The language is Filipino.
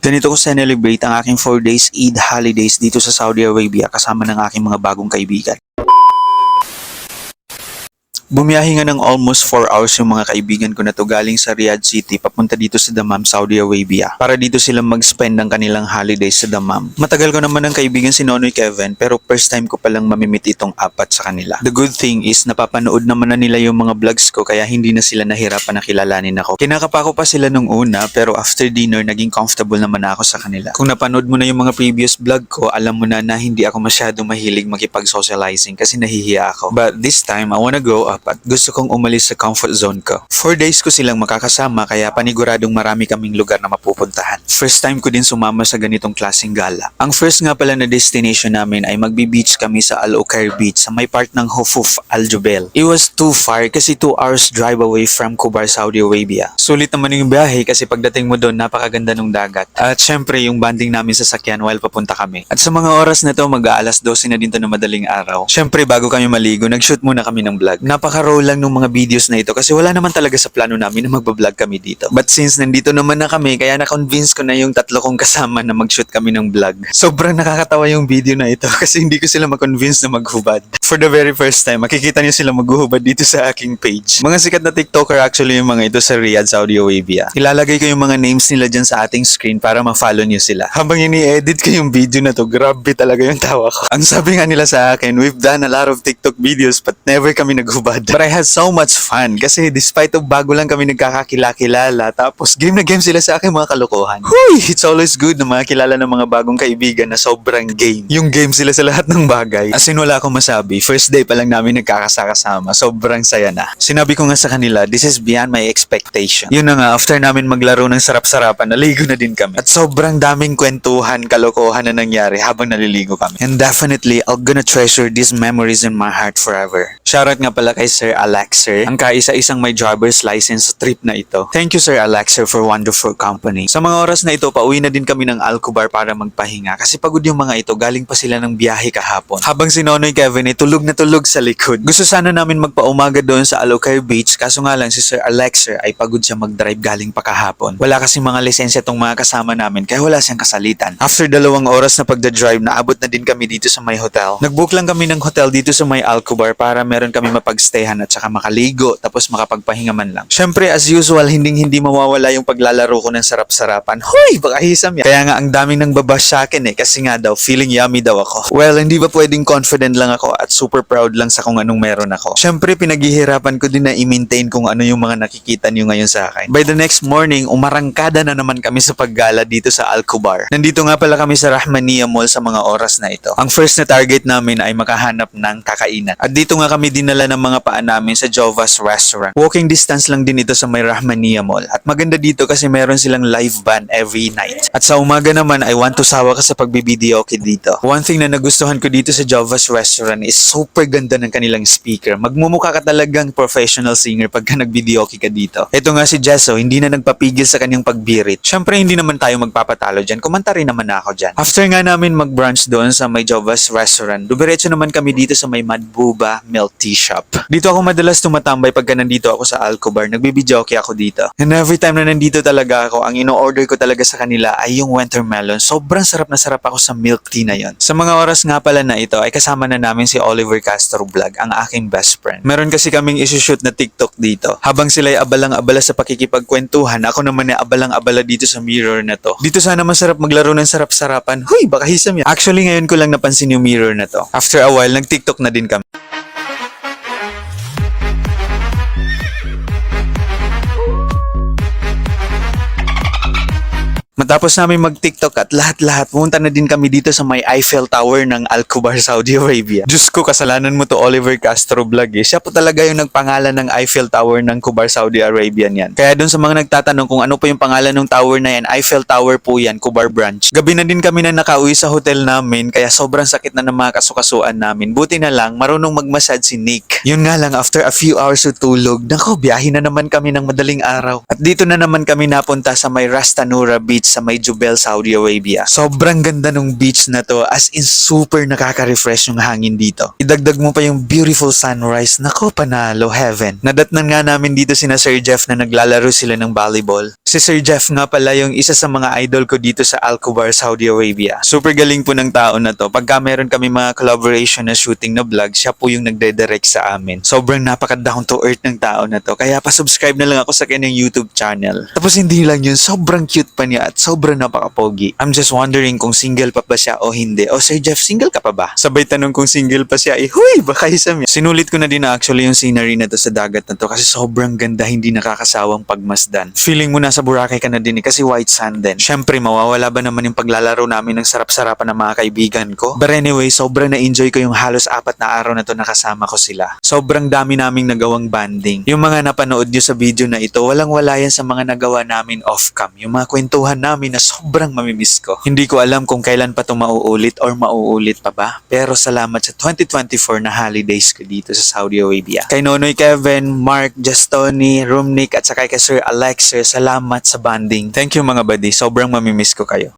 Ganito ko celebrate ang aking 4 days Eid holidays dito sa Saudi Arabia kasama ng aking mga bagong kaibigan. Bumiyahe nga ng almost 4 hours yung mga kaibigan ko na to galing sa Riyadh City papunta dito sa Dammam, Saudi Arabia para dito sila mag-spend ng kanilang holidays sa Dammam. Matagal ko naman ng kaibigan si Nonoy Kevin pero first time ko palang mamimit itong apat sa kanila. The good thing is napapanood naman na nila yung mga vlogs ko kaya hindi na sila nahirapan na kilalanin ako. Kinakapa ko pa sila nung una pero after dinner naging comfortable naman ako sa kanila. Kung napanood mo na yung mga previous vlog ko, alam mo na hindi ako masyadong mahilig makipag-socializing kasi nahihiya ako. But this time, I wanna grow up at gusto kong umalis sa comfort zone ko. 4 days ko silang makakasama kaya paniguradong marami kaming lugar na mapupuntahan. First time ko din sumama sa ganitong klaseng gala. Ang first nga pala na destination namin ay magbi-beach kami sa Al Ukair Beach sa may part ng Hufuf, Al Jubail. It was too far kasi 2 hours drive away from Kubar, Saudi Arabia. Sulit naman yung biyahe kasi pagdating mo doon napakaganda ng dagat. At syempre yung banding namin sa sakyan while papunta kami. At sa mga oras na to mag-aalas 12 na din to na madaling araw. Syempre bago kami maligo nag-shoot muna kami ng vlog. Napaka-raw lang ng mga videos na ito kasi wala naman talaga sa plano namin na magbablog kami dito. But since nandito naman na kami, kaya na-convince ko na yung tatlo kong kasama na mag-shoot kami ng vlog. Sobrang nakakatawa yung video na ito kasi hindi ko sila ma-convince na maghubad. For the very first time, makikita niyo sila maghuhubad dito sa aking page. Mga sikat na TikToker actually yung mga ito sa Riyadh, Saudi Arabia. Ilalagay ko yung mga names nila dyan sa ating screen para ma-follow niyo sila. Habang ini-edit ko yung video na to, grabe talaga yung tawa ko. Ang sabi nga nila sa akin, we've done a lot of TikTok videos but never kami naghubad. But I had so much fun kasi despite of bago lang kami nagkakakilala tapos game na game sila sa aking mga kalokohan. Huy! It's always good na makilala ng mga bagong kaibigan na sobrang game. Yung game sila sa lahat ng bagay. As in wala akong masabi, first day pa lang namin nagkakasama, sobrang saya na. Sinabi ko nga sa kanila, this is beyond my expectation. Yun na nga, after namin maglaro ng sarap-sarapan, naligo na din kami. At sobrang daming kwentuhan, kalokohan na nangyari habang naliligo kami. And definitely, I'm gonna treasure these memories in my heart forever. Shoutout nga pala kay Sir Alexer, ang kaisa-isang may driver's license sa trip na ito. Thank you Sir Alexer for wonderful company. Sa mga oras na ito, pauwi na din kami ng Al Kubar para magpahinga kasi pagod yung mga ito, galing pa sila ng biyahe kahapon. Habang si Nonoy Kevin ay tulog na tulog sa likod. Gusto sana namin magpaumaga doon sa Al Ukair Beach kaso nga lang si Sir Alexer ay pagod siya mag-drive galing pa kahapon. Wala kasi mga lisensya tong mga kasama namin kaya wala siyang kasalitan. After 2 oras na pagdadrive, naabot na din kami dito sa may hotel. Nag-book lang kami ng hotel dito sa may Al Kubar para meron kami mapagstayhan at saka makaligo tapos makapagpahinga man lang. Syempre as usual, hindi mawawala yung paglalaro ko ng sarap-sarapan. Hoy! Baka hisam yan. Kaya nga ang daming nang babash sa akin kasi nga daw feeling yummy daw ako. Well, hindi ba pwedeng confident lang ako at super proud lang sa kung anong meron ako. Syempre pinaghihirapan ko din na i-maintain kung ano yung mga nakikita niyo ngayon sa akin. By the next morning, umarangkada na naman kami sa paggala dito sa Al Kubar. Nandito nga pala kami sa Rahmaniya Mall sa mga oras na ito. Ang first na target namin ay makahanap ng kakainan. At dito nga kami dinala ng mga paa namin sa Jova's Restaurant. Walking distance lang din ito sa may Rahmaniya Mall. At maganda dito kasi meron silang live band every night. At sa umaga naman ay want to sawa ka sa pagbibideo dito. One thing na nagustuhan ko dito sa Jova's Restaurant is super ganda ng kanilang speaker. Magmumukha ka talagang professional singer pagka nag-video ka dito. Ito nga si Jesso, hindi na nagpapigil sa kanyang pagbirit. Syempre hindi naman tayo magpapatalo dyan. Kumanta rin naman na ako dyan. After nga namin mag-brunch doon sa may Jova's Restaurant, dumiretso naman kami dito sa may Madbuba Milk Tea Shop. Dito ako madalas tumatambay pagka nandito ako sa Al Kubar. Nagbibidyoke ako dito. And every time na nandito talaga ako, ang ino-order ko talaga sa kanila ay yung watermelon. Sobrang sarap na sarap ako sa milk tea na yon. Sa mga oras nga pala na ito ay kasama na namin si Oliver Castro Vlog, ang aking best friend. Meron kasi kaming isushoot na TikTok dito. Habang sila'y abalang-abala sa pakikipagkwentuhan, ako naman ay abalang-abala dito sa mirror na to. Dito sana masarap maglaro ng sarap-sarapan. Huy, baka hisam yan. Actually ngayon ko lang napansin yung mirror na to. After a while, nag-TikTok na din kami. Matapos namin mag-TikTok at lahat-lahat, pumunta na din kami dito sa may Eiffel Tower ng Al Kubar, Saudi Arabia. Diyos ko, kasalanan mo to Oliver Castro Vlog eh. Siya po talaga yung nagpangalan ng Eiffel Tower ng Kubar, Saudi Arabia yan. Kaya dun sa mga nagtatanong kung ano po yung pangalan ng tower na yan, Eiffel Tower po yan, Kubar branch. Gabi na din kami na nakauwi sa hotel namin, kaya sobrang sakit na ng mga kasukasuan namin. Buti na lang, marunong magmasad si Nick. Yun nga lang, after a few hours of tulog, nako, biyahe na naman kami ng madaling araw. At dito na naman kami napunta sa may Ras Tanura Beach sa may Jubel, Saudi Arabia. Sobrang ganda ng beach na to, as in super nakaka-refresh yung hangin dito. Idagdag mo pa yung beautiful sunrise, nako panalo, heaven. Nadatnan nga namin dito sina Sir Jeff na naglalaro sila ng volleyball. Si Sir Jeff nga pala yung isa sa mga idol ko dito sa Al Khobar, Saudi Arabia. Super galing po ng tao na to. Pagka meron kami mga collaboration na shooting na vlog, siya po yung nagde-direct sa amin. Sobrang napaka-down to earth ng tao na to. Kaya pa-subscribe na lang ako sa kanyang YouTube channel. Tapos hindi lang yun, sobrang cute pa niya at sobrang napaka-pogi. I'm just wondering kung single pa ba siya o hindi. O Sir Jeff, single ka pa ba? Sabay tanong kung single pa siya, huy, baka isa mo. Sinulit ko na din na actually yung scenery na to sa dagat na to kasi sobrang ganda, hindi nakakasawang pagmasdan. Feeling mo nasa Boracay ka na din kasi white sand din. Syempre, mawawala ba naman yung paglalaro namin ng sarap-sarapan ng mga kaibigan ko? But anyway, sobrang na-enjoy ko yung halos 4 na araw na to nakasama ko sila. Sobrang dami naming nagawang banding. Yung mga napanood nyo sa video na ito, walang-wala yan sa mga nagawa namin off-cam. Yung mga kwentuhan namin na sobrang mamimiss ko. Hindi ko alam kung kailan pa ito mauulit or mauulit pa ba. Pero salamat sa 2024 na holidays ko dito sa Saudi Arabia. Kay Nonoy Kevin, Mark, Justoni, Rumnik at saka kay Sir Alex, salamat sa banding. Thank you mga buddy. Sobrang mamimiss ko kayo.